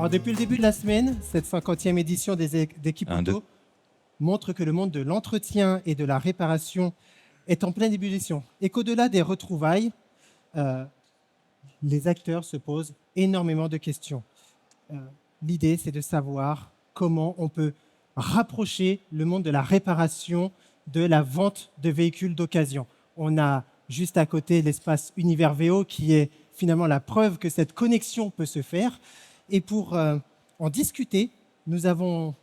Alors, depuis le début de la semaine, cette 50e édition d'Équipe Auto montre que le monde de l'entretien et de la réparation est en pleine ébullition et qu'au-delà des retrouvailles, les acteurs se posent énormément de questions. L'idée, c'est de savoir comment on peut rapprocher le monde de la réparation de la vente de véhicules d'occasion. On a juste à côté l'espace Univers VO qui est finalement la preuve que cette connexion peut se faire. Et pour en discuter, nous avons,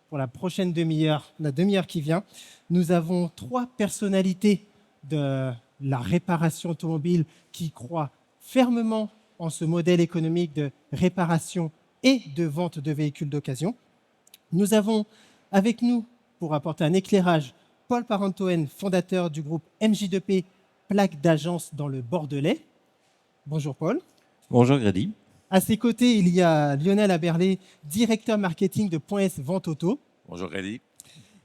pour la prochaine demi-heure, la demi-heure qui vient, nous avons 3 personnalités de la réparation automobile qui croient fermement en ce modèle économique de réparation et de vente de véhicules d'occasion. Nous avons avec nous, pour apporter un éclairage, Paul Parentoen, fondateur du groupe MJ2P, plaque d'agence dans le Bordelais. Bonjour Paul. Bonjour Grady. À ses côtés, il y a Lionel Aberlé, directeur marketing de Point S Vente Auto. Bonjour Grady.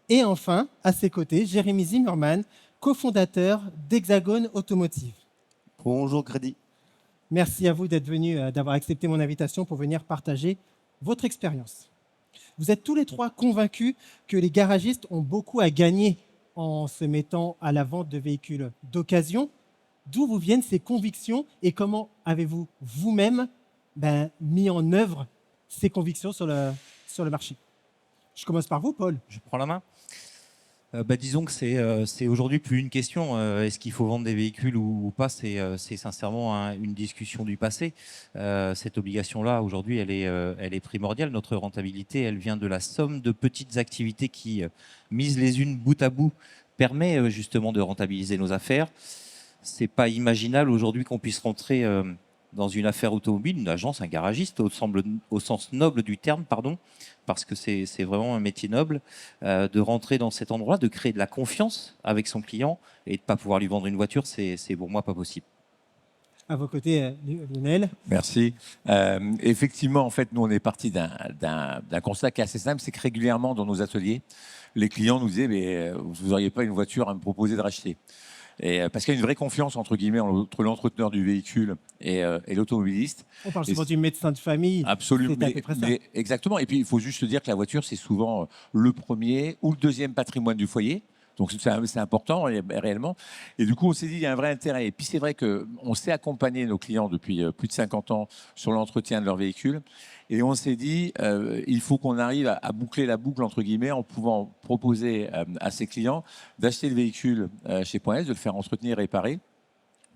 Et enfin, à ses côtés, Jérémy Zimmerman, cofondateur d'Hexagone Automotive. Bonjour Grady. Merci à vous d'être venu, d'avoir accepté mon invitation pour venir partager votre expérience. Vous êtes tous les 3 convaincus que les garagistes ont beaucoup à gagner en se mettant à la vente de véhicules d'occasion. D'où vous viennent ces convictions et comment avez-vous vous-même mis en œuvre ces convictions sur le marché? Je commence par vous, Paul. Je prends la main. Disons que c'est aujourd'hui plus une question. Est-ce qu'il faut vendre des véhicules ou pas? C'est sincèrement une discussion du passé. Cette obligation-là, aujourd'hui, elle est primordiale. Notre rentabilité, elle vient de la somme de petites activités qui, mises les unes bout à bout, permet justement de rentabiliser nos affaires. C'est pas imaginable aujourd'hui qu'on puisse rentrer dans une affaire automobile, une agence, un garagiste, au sens noble du terme, pardon, parce que c'est vraiment un métier noble, de rentrer dans cet endroit, de créer de la confiance avec son client et de ne pas pouvoir lui vendre une voiture, c'est pour moi pas possible. À vos côtés, Lionel. Merci. Effectivement, en fait, nous, on est parti d'un constat qui est assez simple, c'est que régulièrement, dans nos ateliers, les clients nous disaient « mais vous n'auriez pas une voiture à me proposer de racheter ?» Parce qu'il y a une vraie confiance entre guillemets entre l'entrepreneur du véhicule et l'automobiliste. On parle souvent du médecin de famille. Absolument, mais exactement. Et puis il faut juste dire que la voiture, c'est souvent le premier ou le deuxième patrimoine du foyer. Donc c'est important réellement. Et du coup, on s'est dit il y a un vrai intérêt. Et puis c'est vrai qu'on s'est accompagné nos clients depuis plus de 50 ans sur l'entretien de leur véhicule. Et on s'est dit il faut qu'on arrive à boucler la boucle entre guillemets en pouvant proposer à ses clients d'acheter le véhicule chez Point S, de le faire entretenir, réparer,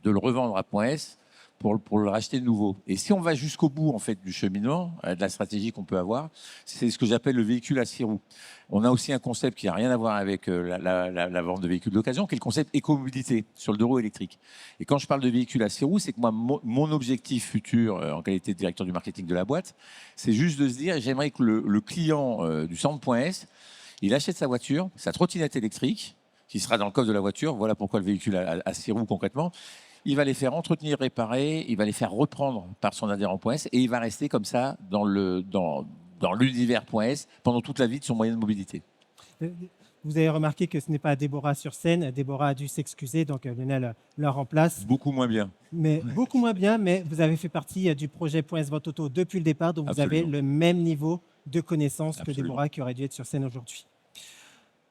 de le revendre à Point S pour le racheter de nouveau. Et si on va jusqu'au bout en fait du cheminement, de la stratégie qu'on peut avoir, c'est ce que j'appelle le véhicule à 6 roues. On a aussi un concept qui n'a rien à voir avec la vente de véhicules d'occasion, qui est le concept écomobilité sur le 2 roues électrique. Et quand je parle de véhicule à 6 roues, c'est que moi, mon objectif futur en qualité de directeur du marketing de la boîte, c'est juste de se dire, j'aimerais que le client du centre Point S, il achète sa voiture, sa trottinette électrique, qui sera dans le coffre de la voiture, voilà pourquoi le véhicule à 6 roues concrètement. Il va les faire entretenir, réparer, il va les faire reprendre par son adhérent Point S et il va rester comme ça dans l'univers Point S pendant toute la vie de son moyen de mobilité. Vous avez remarqué que ce n'est pas Déborah sur scène. Déborah a dû s'excuser, donc Lionel la remplace. Beaucoup moins bien. Beaucoup moins bien, mais vous avez fait partie du projet Point S Vente Auto depuis le départ, donc vous avez le même niveau de connaissance que Déborah qui aurait dû être sur scène aujourd'hui.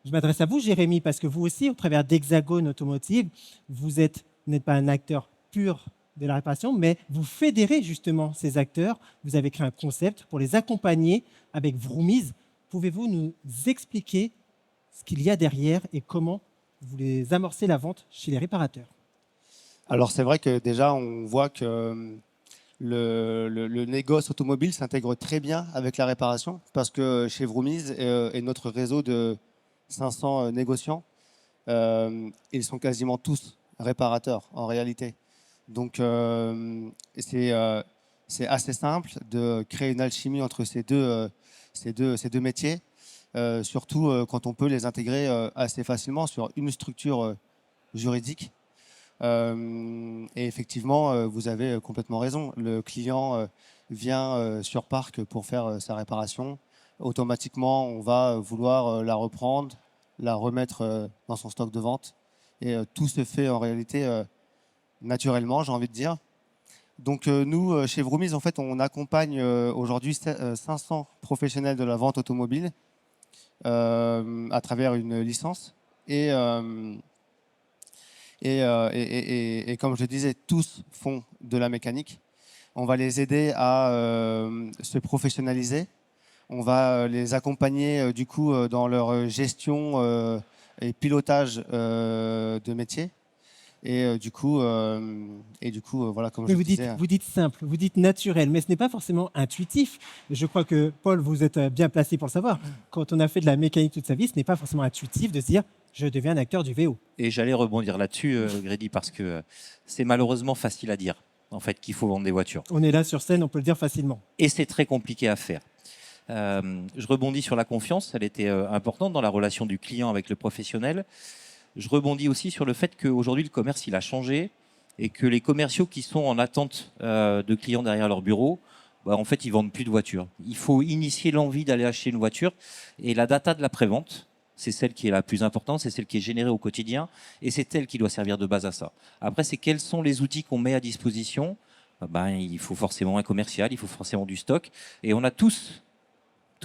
Je m'adresse à vous, Jérémy, parce que vous aussi, au travers d'Hexagone Automotive, vous n'êtes pas un acteur pur de la réparation, mais vous fédérez justement ces acteurs. Vous avez créé un concept pour les accompagner avec Vroomies. Pouvez-vous nous expliquer ce qu'il y a derrière et comment vous les amorcez la vente chez les réparateurs? Alors c'est vrai que déjà on voit que le négoce automobile s'intègre très bien avec la réparation parce que chez Vroomies et notre réseau de 500 négociants, ils sont quasiment tous réparateurs en réalité. Donc c'est assez simple de créer une alchimie entre ces deux métiers, surtout quand on peut les intégrer assez facilement sur une structure juridique. Et effectivement, vous avez complètement raison. Le client vient sur Parc pour faire sa réparation. Automatiquement, on va vouloir la reprendre, la remettre dans son stock de vente. Et tout se fait en réalité naturellement, j'ai envie de dire. Donc nous, chez Vroomies, en fait, on accompagne aujourd'hui 500 professionnels de la vente automobile à travers une licence. Et comme je disais, tous font de la mécanique. On va les aider à se professionnaliser. On va les accompagner du coup dans leur gestion et pilotage de métier. Et du coup, voilà, comme Mais je disais. vous dites simple, vous dites naturel, mais ce n'est pas forcément intuitif. Je crois que, Paul, vous êtes bien placé pour le savoir. Quand on a fait de la mécanique toute sa vie, ce n'est pas forcément intuitif de se dire « je deviens un acteur du VO ». Et j'allais rebondir là-dessus, Grédy, parce que c'est malheureusement facile à dire, en fait, qu'il faut vendre des voitures. On est là sur scène, on peut le dire facilement. Et c'est très compliqué à faire. Je rebondis sur la confiance, elle était importante dans la relation du client avec le professionnel. Je rebondis aussi sur le fait qu'aujourd'hui, le commerce, il a changé et que les commerciaux qui sont en attente de clients derrière leur bureau, bah, en fait, ils vendent plus de voitures. Il faut initier l'envie d'aller acheter une voiture. Et la data de la prévente, c'est celle qui est la plus importante, c'est celle qui est générée au quotidien et c'est elle qui doit servir de base à ça. Après, c'est quels sont les outils qu'on met à disposition. Ben, il faut forcément un commercial, il faut forcément du stock. Et on a tous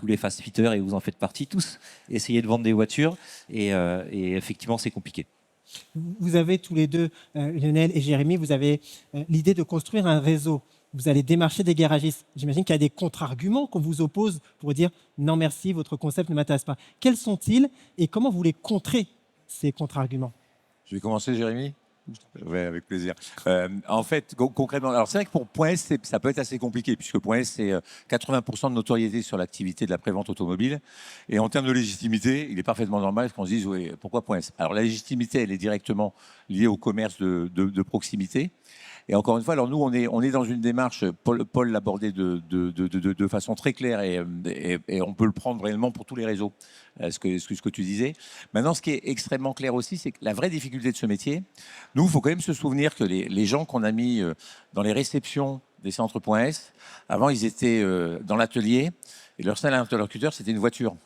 les fast-fitters, et vous en faites partie tous, essayer de vendre des voitures, et effectivement, c'est compliqué. Vous avez tous les deux, Lionel et Jérémy, vous avez l'idée de construire un réseau. Vous allez démarcher des garagistes. J'imagine qu'il y a des contre-arguments qu'on vous oppose pour dire « non merci, votre concept ne m'intéresse pas ». Quels sont-ils et comment vous les contrez, ces contre-arguments? Je vais commencer, Jérémy. Oui, avec plaisir. En fait, concrètement, alors c'est vrai que pour Point S, ça peut être assez compliqué, puisque Point S, c'est 80% de notoriété sur l'activité de la prévente automobile. Et en termes de légitimité, il est parfaitement normal qu'on se dise, oui, pourquoi Point S? Alors la légitimité, elle est directement liée au commerce de proximité. Et encore une fois, alors nous, on est dans une démarche, Paul l'abordait de façon très claire et on peut le prendre réellement pour tous les réseaux, ce que tu disais. Maintenant, ce qui est extrêmement clair aussi, c'est que la vraie difficulté de ce métier, nous, il faut quand même se souvenir que les gens qu'on a mis dans les réceptions des centres .S, avant, ils étaient dans l'atelier et leur seul interlocuteur, c'était une voiture.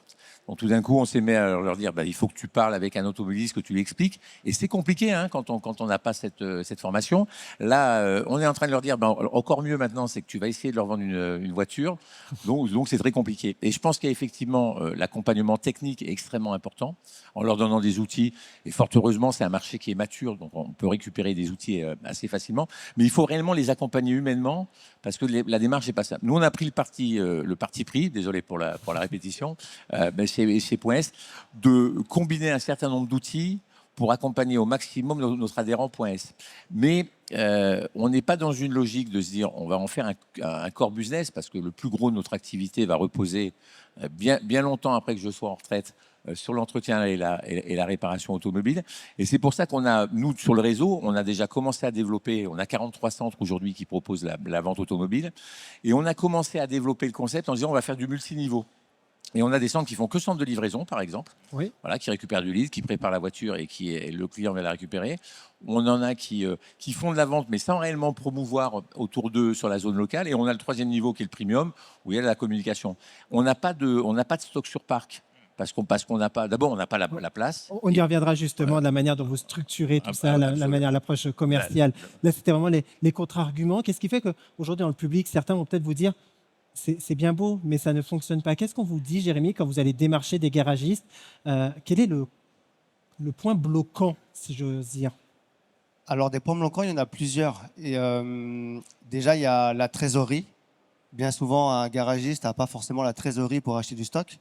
Donc tout d'un coup, on s'est mis à leur dire il faut que tu parles avec un automobiliste, que tu lui expliques. Et c'est compliqué quand on n'a pas cette formation. Là, on est en train de leur dire encore mieux maintenant, c'est que tu vas essayer de leur vendre une voiture. Donc c'est très compliqué. Et je pense qu'effectivement, l'accompagnement technique est extrêmement important en leur donnant des outils. Et fort heureusement, c'est un marché qui est mature, donc on peut récupérer des outils assez facilement. Mais il faut réellement les accompagner humainement parce que la démarche n'est pas ça. Nous, on a pris le parti pris, désolé pour la répétition, chez Point S, de combiner un certain nombre d'outils pour accompagner au maximum notre adhérent Point S. Mais on n'est pas dans une logique de se dire on va en faire un core business parce que le plus gros de notre activité va reposer bien longtemps après que je sois en retraite sur l'entretien et la réparation automobile. Et c'est pour ça qu'on a, nous, sur le réseau, on a déjà commencé à développer, on a 43 centres aujourd'hui qui proposent la vente automobile, et on a commencé à développer le concept en disant on va faire du multiniveau. Et on a des centres qui font que centre de livraison, par exemple, oui. Voilà, qui récupèrent du lead, qui préparent la voiture et le client va la récupérer. On en a qui font de la vente, mais sans réellement promouvoir autour d'eux sur la zone locale. Et on a le troisième niveau qui est le premium, où il y a la communication. On n'a pas de stock sur parc. Parce qu'on n'a pas. D'abord, on n'a pas la place. On y reviendra justement de la manière dont vous structurez tout ça, la manière, l'approche commerciale. Là, c'était vraiment les contre-arguments. Qu'est-ce qui fait qu'aujourd'hui, dans le public, certains vont peut-être vous dire c'est bien beau, mais ça ne fonctionne pas. Qu'est-ce qu'on vous dit, Jérémy, quand vous allez démarcher des garagistes? Quel est le point bloquant, si j'ose dire? Alors, des points bloquants, il y en a plusieurs. Et, déjà, il y a la trésorerie. Bien souvent, un garagiste n'a pas forcément la trésorerie pour acheter du stock.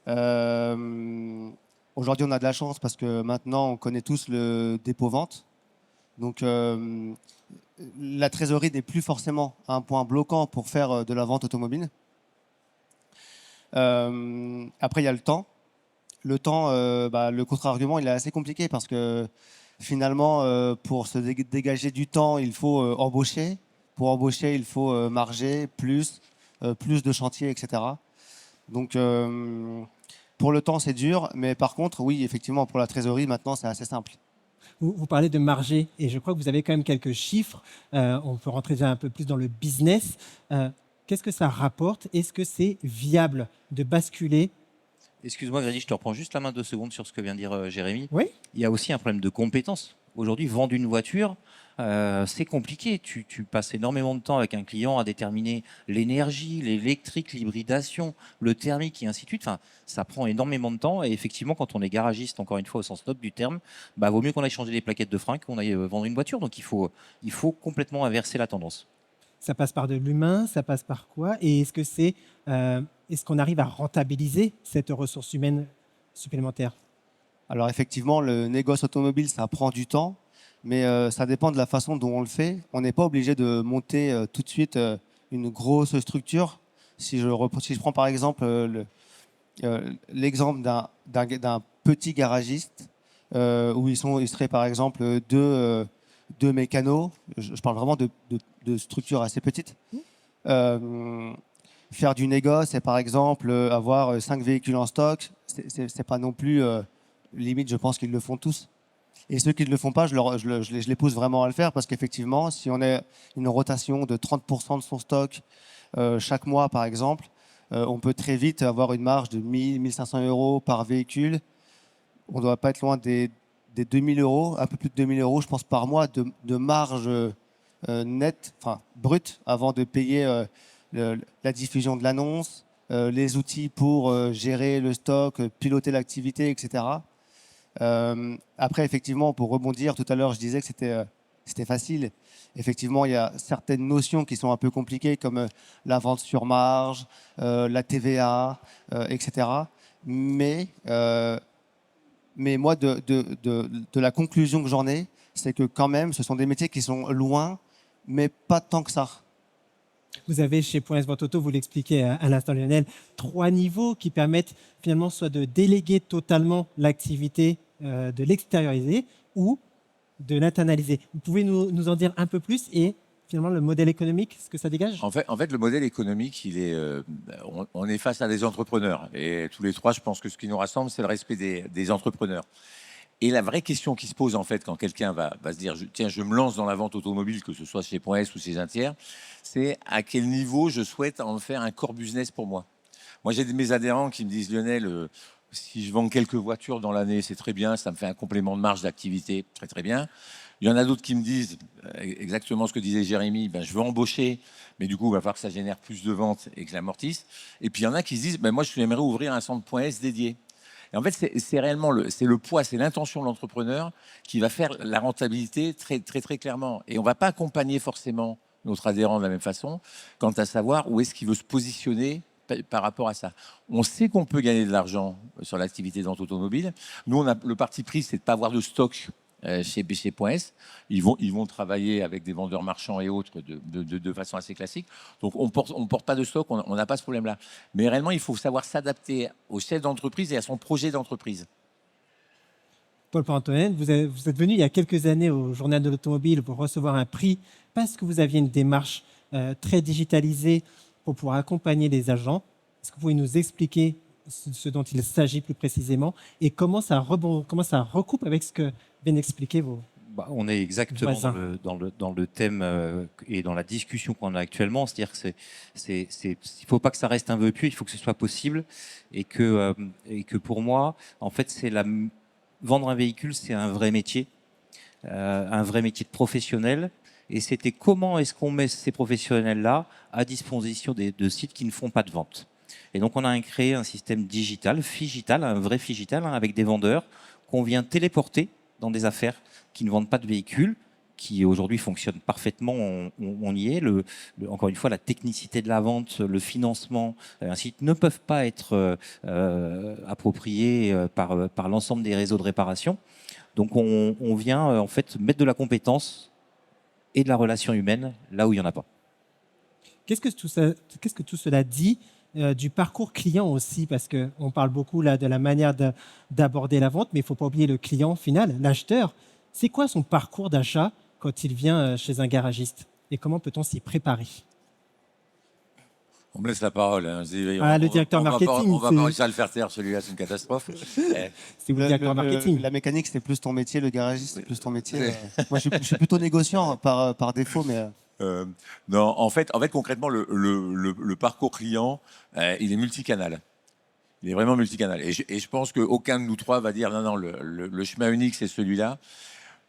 Aujourd'hui, on a de la chance parce que maintenant, on connaît tous le dépôt-vente. Donc, la trésorerie n'est plus forcément un point bloquant pour faire de la vente automobile. Après, il y a le temps. Le temps, le contre-argument, il est assez compliqué parce que finalement, pour se dégager du temps, il faut embaucher. Pour embaucher, il faut marger plus de chantiers, etc. Donc, pour le temps, c'est dur. Mais par contre, oui, effectivement, pour la trésorerie, maintenant, c'est assez simple. Vous parlez de marger et je crois que vous avez quand même quelques chiffres. On peut rentrer déjà un peu plus dans le business. Qu'est-ce que ça rapporte? Est-ce que c'est viable de basculer? Excuse-moi, Grédy, je te reprends juste la main 2 secondes sur ce que vient de dire Jérémy. Oui. Il y a aussi un problème de compétence. Aujourd'hui, vendre une voiture, c'est compliqué. Tu passes énormément de temps avec un client à déterminer l'énergie, l'électrique, l'hybridation, le thermique et ainsi de suite. Enfin, ça prend énormément de temps. Et effectivement, quand on est garagiste, encore une fois, au sens noble du terme, bah, vaut mieux qu'on aille changer les plaquettes de frein qu'on aille vendre une voiture. Donc, il faut complètement inverser la tendance. Ça passe par de l'humain, ça passe par quoi? Et est-ce qu'on arrive à rentabiliser cette ressource humaine supplémentaire? Alors effectivement, le négoce automobile, ça prend du temps, mais ça dépend de la façon dont on le fait. On n'est pas obligé de monter tout de suite une grosse structure. Si je prends par exemple l'exemple d'un petit garagiste où ils seraient par exemple deux mécanos, je parle vraiment de structures assez petites. Faire du négoce et par exemple avoir 5 véhicules en stock, c'est pas non plus limite, je pense qu'ils le font tous. Et ceux qui ne le font pas, je les pousse vraiment à le faire parce qu'effectivement, si on a une rotation de 30% de son stock chaque mois, par exemple, on peut très vite avoir une marge de 1 500 euros par véhicule. On ne doit pas être loin des 2 000 euros, un peu plus de 2 000 euros, je pense, par mois de marge nette, enfin brute, avant de payer la diffusion de l'annonce, les outils pour gérer le stock, piloter l'activité, etc. Après, effectivement, pour rebondir, tout à l'heure, je disais que c'était facile. Effectivement, il y a certaines notions qui sont un peu compliquées, comme la vente sur marge, la TVA, etc. Mais moi, de la conclusion que j'en ai, c'est que quand même, ce sont des métiers qui sont loin, mais pas tant que ça. Vous avez chez Point S Vente Auto, vous l'expliquez à l'instant Lionel, 3 niveaux qui permettent finalement soit de déléguer totalement l'activité, de l'extérioriser ou de l'internaliser. Vous pouvez nous en dire un peu plus et finalement le modèle économique, ce que ça dégage? En fait, le modèle économique, on est face à des entrepreneurs. Et tous les trois, je pense que ce qui nous rassemble, c'est le respect des entrepreneurs. Et la vraie question qui se pose, en fait, quand quelqu'un va se dire tiens, je me lance dans la vente automobile, que ce soit chez Point S ou chez un tiers, c'est à quel niveau je souhaite en faire un core business pour moi. Moi, j'ai mes adhérents qui me disent Lionel, si je vends quelques voitures dans l'année, c'est très bien, ça me fait un complément de marge d'activité, très très bien. Il y en a d'autres qui me disent exactement ce que disait Jérémy, je veux embaucher, mais du coup, il va falloir que ça génère plus de ventes et que j'amortisse. Et puis, il y en a qui se disent, moi, je aimerais ouvrir un centre Point S dédié. Et en fait, c'est réellement le poids, c'est l'intention de l'entrepreneur qui va faire la rentabilité très, très, très clairement. Et on ne va pas accompagner forcément notre adhérent de la même façon quant à savoir où est-ce qu'il veut se positionner par rapport à ça. On sait qu'on peut gagner de l'argent sur l'activité de vente automobile. Nous, on a le parti pris, c'est de ne pas avoir de stock chez Point S. Ils vont travailler avec des vendeurs marchands et autres de façon assez classique. Donc, on porte pas de stock, on n'a pas ce problème-là. Mais réellement, il faut savoir s'adapter au chef d'entreprise et à son projet d'entreprise. Paul Paul-Antoinette, vous êtes venu il y a quelques années au Journal de l'Automobile pour recevoir un prix parce que vous aviez une démarche très digitalisée pour pouvoir accompagner les agents. Est-ce que vous pouvez nous expliquer ce dont il s'agit plus précisément et comment ça recoupe avec ce que viennent expliquer vos on est exactement voisins dans le thème et dans la discussion qu'on a actuellement. C'est-à-dire que il ne faut pas que ça reste un vœu pieux, il faut que ce soit possible et que pour moi, en fait, vendre un véhicule, c'est un vrai métier de professionnel. Et c'était comment est-ce qu'on met ces professionnels-là à disposition de sites qui ne font pas de vente. Et donc, on a créé un système digital, Figital, un vrai Figital, avec des vendeurs qu'on vient téléporter dans des affaires qui ne vendent pas de véhicules, qui aujourd'hui fonctionnent parfaitement, on y est. Encore une fois, la technicité de la vente, le financement, ainsi ne peuvent pas être appropriés par l'ensemble des réseaux de réparation. Donc, on vient en fait mettre de la compétence et de la relation humaine là où il n'y en a pas. Qu'est-ce que tout cela dit du parcours client aussi? Parce qu'on parle beaucoup là de la manière d'aborder la vente, mais il ne faut pas oublier le client final, l'acheteur. C'est quoi son parcours d'achat quand il vient chez un garagiste? Et comment peut-on s'y préparer? On me laisse la parole. Hein. Le directeur marketing. On va pas réussir à le faire taire, celui-là, c'est une catastrophe. C'est vous le directeur marketing. La mécanique, c'est plus ton métier, le garagiste, c'est plus ton métier. Moi, je suis plutôt négociant par défaut, mais... Non, en fait, concrètement, le parcours client, il est multicanal. Il est vraiment multicanal. Et je pense qu'aucun de nous trois va dire non, le chemin unique, c'est celui-là.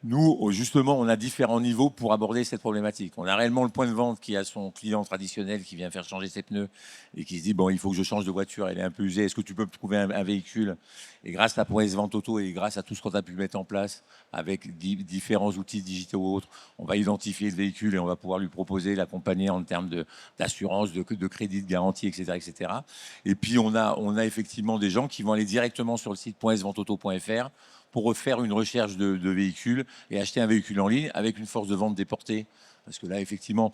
Nous, justement, on a différents niveaux pour aborder cette problématique. On a réellement le point de vente qui a son client traditionnel qui vient faire changer ses pneus et qui se dit, bon, il faut que je change de voiture, elle est un peu usée, est-ce que tu peux me trouver un véhicule? Et grâce à Point Vente Auto et grâce à tout ce qu'on a pu mettre en place avec différents outils digitaux ou autres, on va identifier le véhicule et on va pouvoir lui proposer, l'accompagner en termes d'assurance, de crédit, de garantie, etc., etc. Et puis, on a effectivement des gens qui vont aller directement sur le site .sventeauto.fr pour faire une recherche de véhicules et acheter un véhicule en ligne avec une force de vente déportée. Parce que là, effectivement,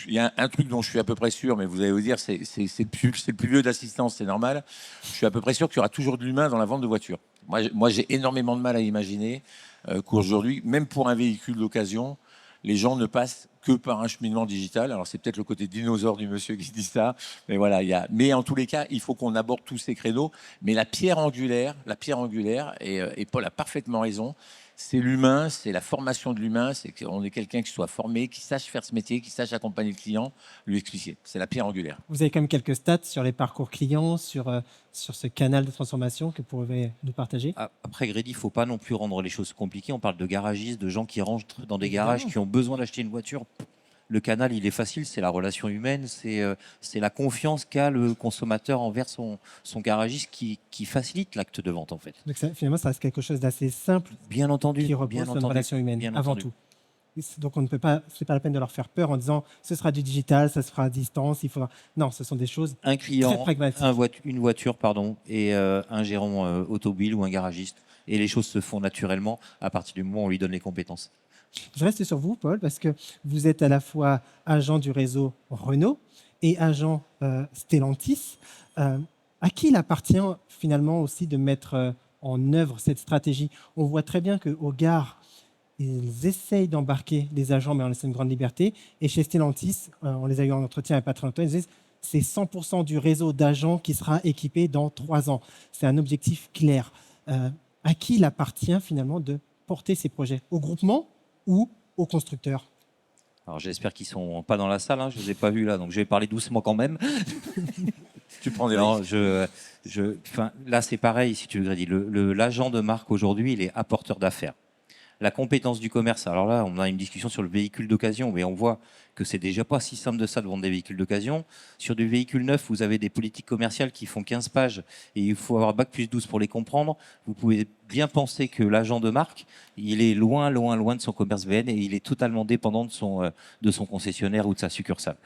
il y a un truc dont je suis à peu près sûr, mais vous allez vous dire, c'est le plus vieux d'assistance, c'est normal. Je suis à peu près sûr qu'il y aura toujours de l'humain dans la vente de voitures. Moi j'ai énormément de mal à imaginer qu'aujourd'hui, même pour un véhicule d'occasion, les gens ne passent que par un cheminement digital. Alors c'est peut-être le côté dinosaure du monsieur qui dit ça, mais voilà, mais en tous les cas, il faut qu'on aborde tous ces créneaux. Mais la pierre angulaire, et Paul a parfaitement raison, c'est l'humain, c'est la formation de l'humain, c'est qu'on est quelqu'un qui soit formé, qui sache faire ce métier, qui sache accompagner le client, lui expliquer. C'est la pierre angulaire. Vous avez quand même quelques stats sur les parcours clients, sur ce canal de transformation que vous pouvez nous partager? Après, Grady, il ne faut pas non plus rendre les choses compliquées. On parle de garagistes, de gens qui rangent dans des Évidemment. garages, qui ont besoin d'acheter une voiture. Le canal, il est facile, c'est la relation humaine, c'est la confiance qu'a le consommateur envers son garagiste qui facilite l'acte de vente, en fait. Donc finalement, ça reste quelque chose d'assez simple Bien entendu. qui repose bien sur une entendu, relation humaine bien avant entendu. tout. Donc on ne peut pas, c'est pas la peine de leur faire peur en disant ce sera du digital, ça se fera à distance, il faudra. Non, ce sont des choses Un très client, pragmatiques. une voiture, pardon, et un gérant automobile ou un garagiste. Et les choses se font naturellement à partir du moment où on lui donne les compétences. Je reste sur vous, Paul, parce que vous êtes à la fois agent du réseau Renault et agent Stellantis. À qui il appartient finalement aussi de mettre en œuvre cette stratégie? On voit très bien qu'aux gares, ils essayent d'embarquer les agents, mais en laissant une grande liberté. Et chez Stellantis, on les a eu en entretien il n'y a pas très longtemps, ils disent c'est 100% du réseau d'agents qui sera équipé dans 3 ans. C'est un objectif clair. À qui il appartient finalement de porter ces projets? Au groupement ou aux constructeurs? Alors j'espère qu'ils sont pas dans la salle, hein, je les ai pas vus là, donc je vais parler doucement quand même. Tu prends des Non, risques. là c'est pareil, si tu le dis. L'agent de marque aujourd'hui, il est apporteur d'affaires. La compétence du commerce, alors là, on a une discussion sur le véhicule d'occasion, mais on voit que c'est déjà pas si simple de ça de vendre des véhicules d'occasion. Sur du véhicule neuf, vous avez des politiques commerciales qui font 15 pages et il faut avoir bac+12 pour les comprendre. Vous pouvez bien penser que l'agent de marque, il est loin, loin, loin de son commerce VN et il est totalement dépendant de son concessionnaire ou de sa succursale.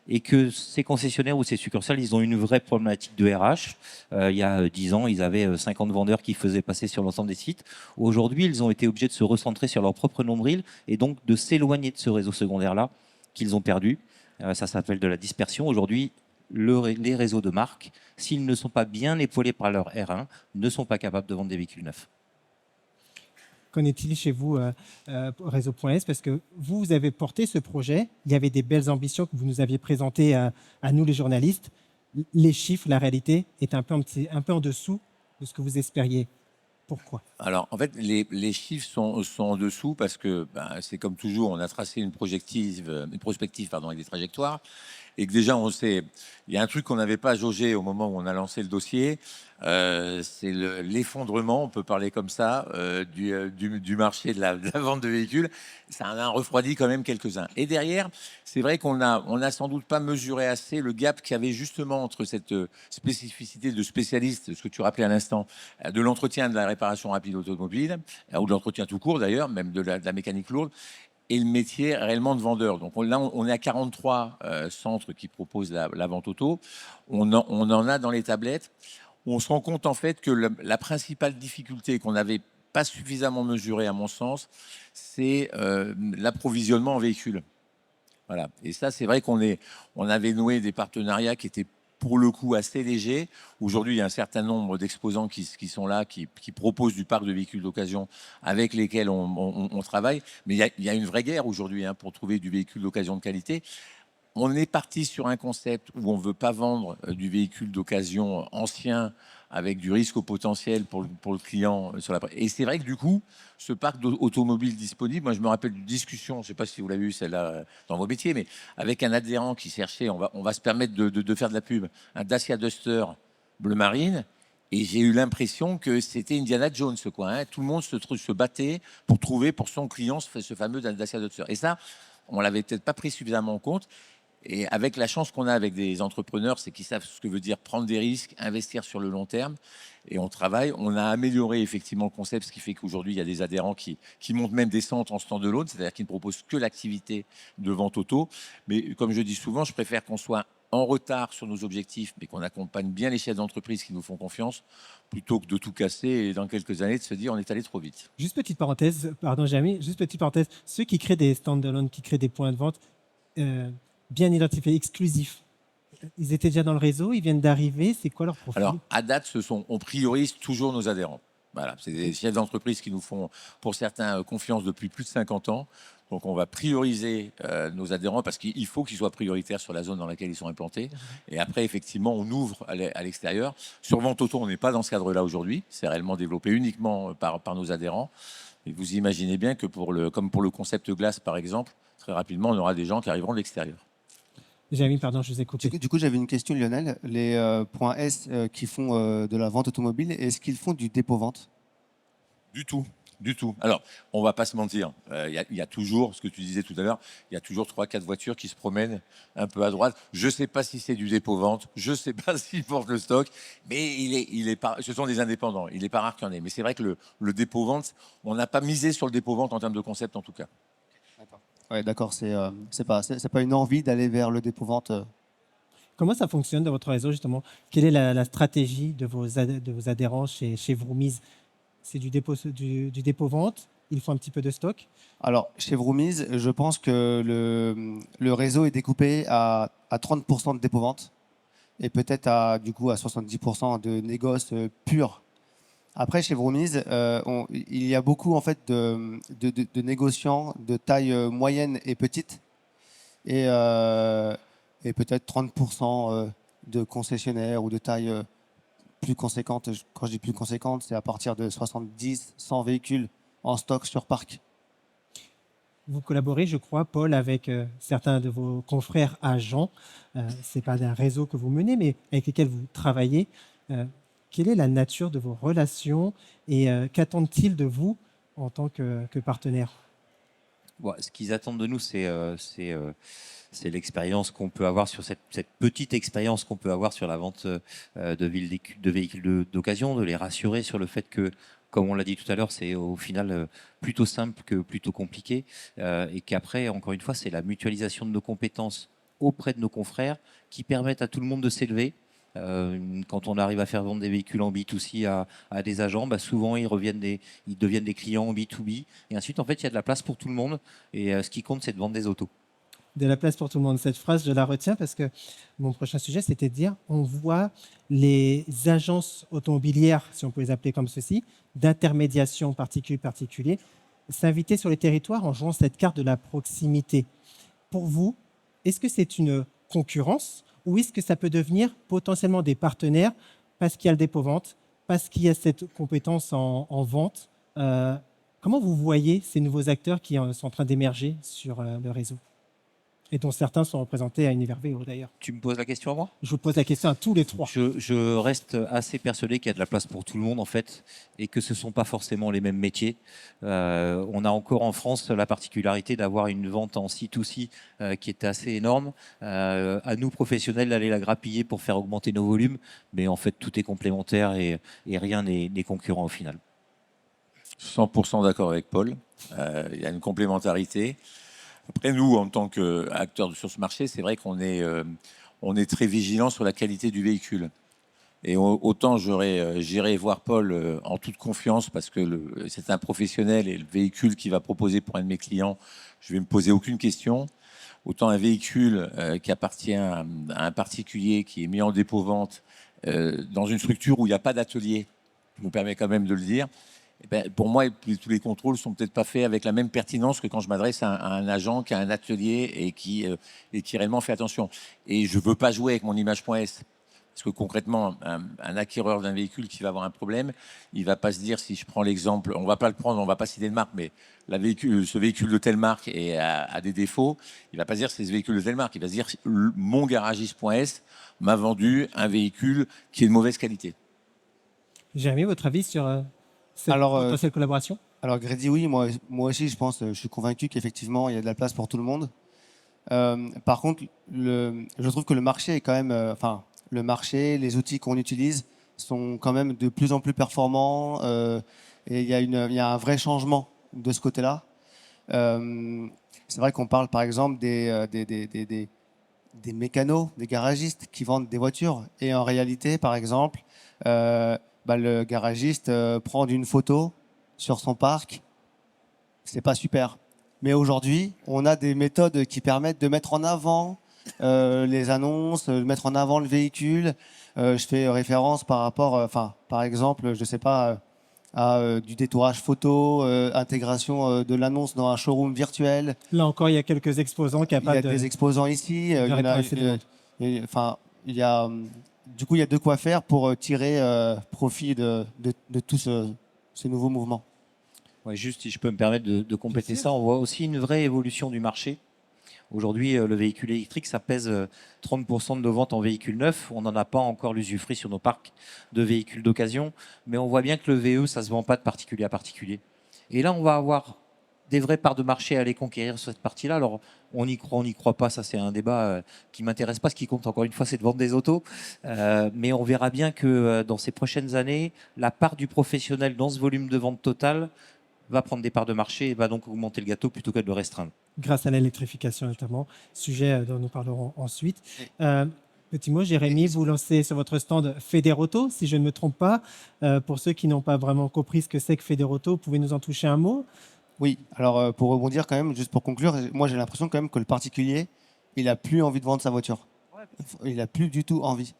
Et que ces concessionnaires ou ces succursales, ils ont une vraie problématique de RH. Il y a 10 ans, ils avaient 50 vendeurs qui faisaient passer sur l'ensemble des sites. Aujourd'hui, ils ont été obligés de se recentrer sur leur propre nombril et donc de s'éloigner de ce réseau secondaire-là qu'ils ont perdu. Ça s'appelle de la dispersion. Aujourd'hui, les réseaux de marque, s'ils ne sont pas bien épaulés par leur R1, ne sont pas capables de vendre des véhicules neufs. Qu'en est-il chez vous, Réseau.s? Parce que vous avez porté ce projet, il y avait des belles ambitions que vous nous aviez présentées à nous les journalistes. Les chiffres, la réalité est un peu en dessous de ce que vous espériez. Pourquoi? Alors, en fait, les chiffres sont en dessous parce que c'est comme toujours, on a tracé une prospective et des trajectoires. Et que déjà, on sait, il y a un truc qu'on n'avait pas jaugé au moment où on a lancé le dossier, c'est l'effondrement, on peut parler comme ça, du marché de la vente de véhicules. Ça en a refroidi quand même quelques-uns. Et derrière, c'est vrai qu'on a sans doute pas mesuré assez le gap qu'il y avait justement entre cette spécificité de spécialiste, ce que tu rappelais à l'instant, de l'entretien de la réparation rapide automobile, ou de l'entretien tout court d'ailleurs, même de la mécanique lourde, et le métier réellement de vendeur. Donc là, on est à 43 centres qui proposent la vente auto. On en a dans les tablettes. On se rend compte en fait que la principale difficulté qu'on n'avait pas suffisamment mesurée, à mon sens, c'est l'approvisionnement en véhicules. Voilà. Et ça, c'est vrai on avait noué des partenariats qui étaient pour le coup assez légers. Aujourd'hui, il y a un certain nombre d'exposants qui sont là, qui proposent du parc de véhicules d'occasion avec lesquels on travaille. Mais il y a une vraie guerre aujourd'hui pour trouver du véhicule d'occasion de qualité. On est parti sur un concept où on ne veut pas vendre du véhicule d'occasion ancien avec du risque au potentiel pour le client. Et c'est vrai que du coup, ce parc automobile disponible, moi je me rappelle d'une discussion, je ne sais pas si vous l'avez eu celle-là dans vos métiers, mais avec un adhérent qui cherchait, on va se permettre de faire de la pub, un Dacia Duster bleu marine, Et j'ai eu l'impression que c'était Indiana Jones, quoi. Hein. Tout le monde se battait pour trouver pour son client ce fameux Dacia Duster. Et ça, on l'avait peut-être pas pris suffisamment en compte. Et avec la chance qu'on a avec des entrepreneurs, c'est qu'ils savent ce que veut dire prendre des risques, investir sur le long terme. Et on travaille. On a amélioré effectivement le concept, ce qui fait qu'aujourd'hui, il y a des adhérents qui montent même des centres en stand-alone, c'est-à-dire qu'ils ne proposent que l'activité de vente auto. Mais comme je dis souvent, je préfère qu'on soit en retard sur nos objectifs, mais qu'on accompagne bien les chefs d'entreprise qui nous font confiance, plutôt que de tout casser et dans quelques années de se dire on est allé trop vite. Juste petite parenthèse, pardon Jérémy, juste petite parenthèse, ceux qui créent des stand-alone, qui créent des points de vente bien identifiés, exclusifs, ils étaient déjà dans le réseau, ils viennent d'arriver, c'est quoi leur profil? Alors, à date, on priorise toujours nos adhérents. Voilà, c'est des chefs d'entreprise qui nous font, pour certains, confiance depuis plus de 50 ans. Donc, on va prioriser nos adhérents parce qu'il faut qu'ils soient prioritaires sur la zone dans laquelle ils sont implantés. Et après, effectivement, on ouvre à l'extérieur. Sur Vente Auto, on n'est pas dans ce cadre-là aujourd'hui. C'est réellement développé uniquement par nos adhérents. Et vous imaginez bien que comme pour le concept glace, par exemple, très rapidement, on aura des gens qui arriveront de l'extérieur. Jérémy, pardon, je vous ai coupé. Du coup, j'avais une question, Lionel. Les points S qui font de la vente automobile, est-ce qu'ils font du dépôt-vente? Du tout, du tout. Alors, on va pas se mentir. Il y a toujours, ce que tu disais tout à l'heure, il y a toujours 3-4 voitures qui se promènent un peu à droite. Je sais pas si c'est du dépôt-vente, je sais pas s'ils portent le stock, mais ce sont des indépendants. Il est pas rare qu'il y en ait. Mais c'est vrai que le dépôt-vente, on n'a pas misé sur le dépôt-vente en termes de concept en tout cas. Ouais, d'accord. C'est pas une envie d'aller vers le dépôt-vente. Comment ça fonctionne dans votre réseau, justement? Quelle est la stratégie de vos adhérents chez Vroomies? C'est du dépôt-vente? Ils font un petit peu de stock? Alors, chez Vroomies, je pense que le réseau est découpé à 30% de dépôt-vente et peut-être du coup à 70% de négoce pur. Après, chez Vroomies, il y a beaucoup en fait de négociants de taille moyenne et petite et peut-être 30% de concessionnaires ou de taille plus conséquente. Quand je dis plus conséquente, c'est à partir de 70, 100 véhicules en stock sur parc. Vous collaborez, je crois, Paul, avec certains de vos confrères agents. Ce n'est pas un réseau que vous menez, mais avec lesquels vous travaillez. Quelle est la nature de vos relations et qu'attendent-ils de vous en tant que partenaire? Bon, ce qu'ils attendent de nous, c'est l'expérience qu'on peut avoir sur cette petite expérience qu'on peut avoir sur la vente de véhicules d'occasion, de les rassurer sur le fait que, comme on l'a dit tout à l'heure, c'est au final plutôt simple que plutôt compliqué, et qu'après, encore une fois, c'est la mutualisation de nos compétences auprès de nos confrères qui permettent à tout le monde de s'élever. Quand on arrive à faire vendre des véhicules en B2C à des agents, bah souvent ils deviennent des clients en B2B. Et ensuite, en fait, il y a de la place pour tout le monde. Et ce qui compte, c'est de vendre des autos. De la place pour tout le monde. Cette phrase, je la retiens parce que mon prochain sujet, c'était de dire on voit les agences automobilières, si on peut les appeler comme ceci, d'intermédiation particulier, s'inviter sur les territoires en jouant cette carte de la proximité. Pour vous, est-ce que c'est une concurrence ou est-ce que ça peut devenir potentiellement des partenaires parce qu'il y a le dépôt-vente, parce qu'il y a cette compétence en vente? Comment vous voyez ces nouveaux acteurs qui sont en train d'émerger sur le réseau et dont certains sont représentés à Univers VO d'ailleurs? Tu me poses la question à moi? Je vous pose la question à tous les trois. Je reste assez persuadé qu'il y a de la place pour tout le monde en fait, et que ce ne sont pas forcément les mêmes métiers. On a encore en France la particularité d'avoir une vente en C2C qui est assez énorme. À nous professionnels d'aller la grappiller pour faire augmenter nos volumes, mais en fait tout est complémentaire et rien n'est concurrent au final. 100% d'accord avec Paul. Il y a une complémentarité. Après, nous, en tant qu'acteurs sur ce marché, c'est vrai qu'on est très vigilant sur la qualité du véhicule. Et autant j'irai voir Paul en toute confiance parce que c'est un professionnel et le véhicule qu'il va proposer pour un de mes clients, je vais me poser aucune question. Autant un véhicule qui appartient à un particulier qui est mis en dépôt-vente dans une structure où il n'y a pas d'atelier, je me permets quand même de le dire. Eh ben, pour moi, tous les contrôles sont peut-être pas faits avec la même pertinence que quand je m'adresse à un agent qui a un atelier et qui réellement fait attention. Et je veux pas jouer avec mon image.s. Parce que concrètement, un acquéreur d'un véhicule qui va avoir un problème, il va pas se dire, si je prends l'exemple, on va pas le prendre, on va pas citer de marque, mais ce véhicule de telle marque a des défauts, il va pas se dire c'est ce véhicule de telle marque, il va se dire mon garagiste.s m'a vendu un véhicule qui est de mauvaise qualité. Jérémy, votre avis sur cette Alors, potentielle collaboration? Alors Grady, oui, moi aussi, je pense, je suis convaincu qu'effectivement, il y a de la place pour tout le monde. Par contre, je trouve que le marché est quand même, le marché, les outils qu'on utilise sont quand même de plus en plus performants et il y a un vrai changement de ce côté-là. C'est vrai qu'on parle par exemple des mécanos, des garagistes qui vendent des voitures et en réalité, par exemple, le garagiste prend une photo sur son parc, c'est pas super. Mais aujourd'hui, on a des méthodes qui permettent de mettre en avant les annonces, de mettre en avant le véhicule. Je fais référence par rapport, par exemple, je sais pas, à du détourage photo, intégration de l'annonce dans un showroom virtuel. Là encore, il y a quelques exposants Il y capables a de... des exposants ici. Il y en a, réintéresser le monde. il y a, du coup, il y a de quoi faire pour tirer profit de tous ces nouveaux mouvements. Ouais, juste si je peux me permettre de compléter ça, on voit aussi une vraie évolution du marché. Aujourd'hui, le véhicule électrique, ça pèse 30% de nos ventes en véhicules neufs. On n'en a pas encore l'usufruit sur nos parcs de véhicules d'occasion, mais on voit bien que le VE, ça ne se vend pas de particulier à particulier. Et là, on va avoir des vraies parts de marché à aller conquérir sur cette partie-là. Alors, on y croit, on n'y croit pas, ça c'est un débat qui ne m'intéresse pas. Ce qui compte, encore une fois, c'est de vendre des autos. Mais on verra bien que dans ces prochaines années, la part du professionnel dans ce volume de vente total va prendre des parts de marché et va donc augmenter le gâteau plutôt que de le restreindre. Grâce à l'électrification notamment, sujet dont nous parlerons ensuite. Petit mot, Jérémy, vous lancez sur votre stand Federauto, si je ne me trompe pas. Pour ceux qui n'ont pas vraiment compris ce que c'est que Federauto, vous pouvez nous en toucher un mot? Oui, alors pour rebondir quand même, juste pour conclure, moi j'ai l'impression quand même que le particulier, il n'a plus envie de vendre sa voiture. Il n'a plus du tout envie.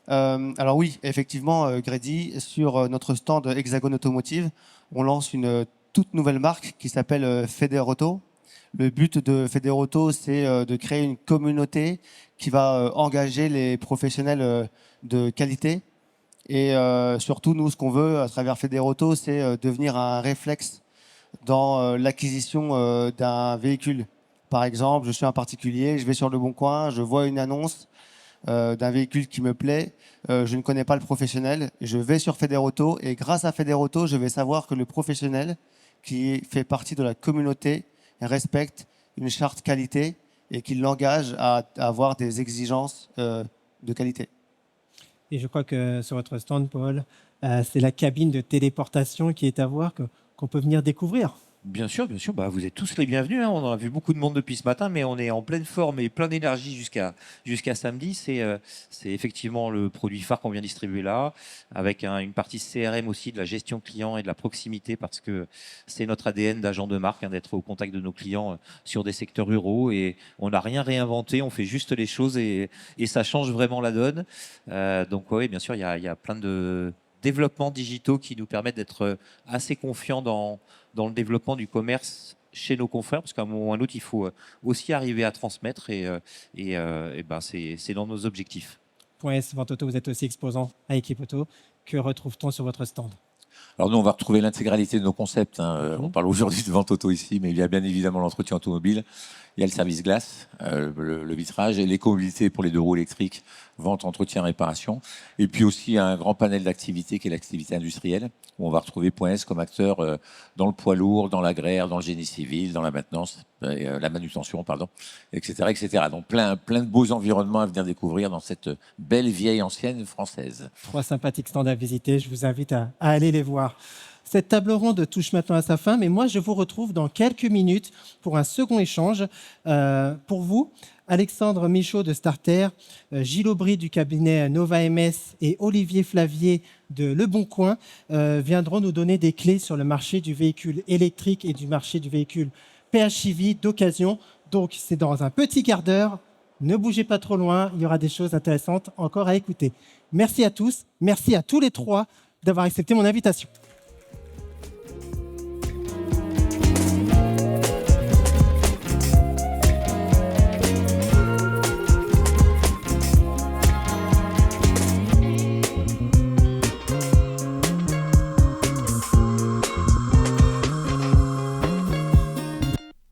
Alors oui, effectivement, Grady, sur notre stand Hexagone Automotive, on lance une toute nouvelle marque qui s'appelle Federauto. Le but de Federauto, c'est de créer une communauté qui va engager les professionnels de qualité. Et surtout, nous, ce qu'on veut à travers Federauto, c'est devenir un réflexe dans l'acquisition d'un véhicule. Par exemple, je suis un particulier, je vais sur Le Bon Coin, je vois une annonce d'un véhicule qui me plaît, je ne connais pas le professionnel, je vais sur Federauto et grâce à Federauto, je vais savoir que le professionnel qui fait partie de la communauté respecte une charte qualité et qui l'engage à avoir des exigences de qualité. Et je crois que sur votre stand, Paul, c'est la cabine de téléportation qui est à voir, qu'on peut venir découvrir. Bien sûr, bien sûr. Bah, vous êtes tous les bienvenus, hein. On en a vu beaucoup de monde depuis ce matin, mais on est en pleine forme et plein d'énergie jusqu'à samedi. C'est effectivement le produit phare qu'on vient distribuer là, avec une partie CRM aussi, de la gestion client et de la proximité, parce que c'est notre ADN d'agent de marque, hein, d'être au contact de nos clients sur des secteurs ruraux. Et on n'a rien réinventé, on fait juste les choses et ça change vraiment la donne. Donc oui, bien sûr, il y a plein de développements digitaux qui nous permettent d'être assez confiants dans le développement du commerce chez nos confrères, parce qu'à un moment ou à un autre, il faut aussi arriver à transmettre et c'est dans nos objectifs. Point S, Vente Auto, vous êtes aussi exposant à Équipe Auto. Que retrouve-t-on sur votre stand? Alors nous, on va retrouver l'intégralité de nos concepts. On parle aujourd'hui de vente auto ici, mais il y a bien évidemment l'entretien automobile. Il y a le service glace, le vitrage et l'écomobilité pour les 2 roues électriques, vente, entretien, réparation. Et puis aussi un grand panel d'activités qui est l'activité industrielle, où on va retrouver Point S comme acteur dans le poids lourd, dans l'agraire, dans le génie civil, dans la maintenance, la manutention, pardon, etc., etc. Donc plein de beaux environnements à venir découvrir dans cette belle vieille ancienne française. 3 sympathiques stands à visiter, je vous invite à aller les voir. Cette table ronde touche maintenant à sa fin, mais moi je vous retrouve dans quelques minutes pour un second échange. Pour vous, Alexandre Michaud de Starter, Gilles Aubry du cabinet Nova MS et Olivier Flavier de Le Bon Coin viendront nous donner des clés sur le marché du véhicule électrique et du marché du véhicule PHEV d'occasion. Donc c'est dans un petit quart d'heure. Ne bougez pas trop loin, il y aura des choses intéressantes encore à écouter. Merci à tous, merci à tous les 3 d'avoir accepté mon invitation.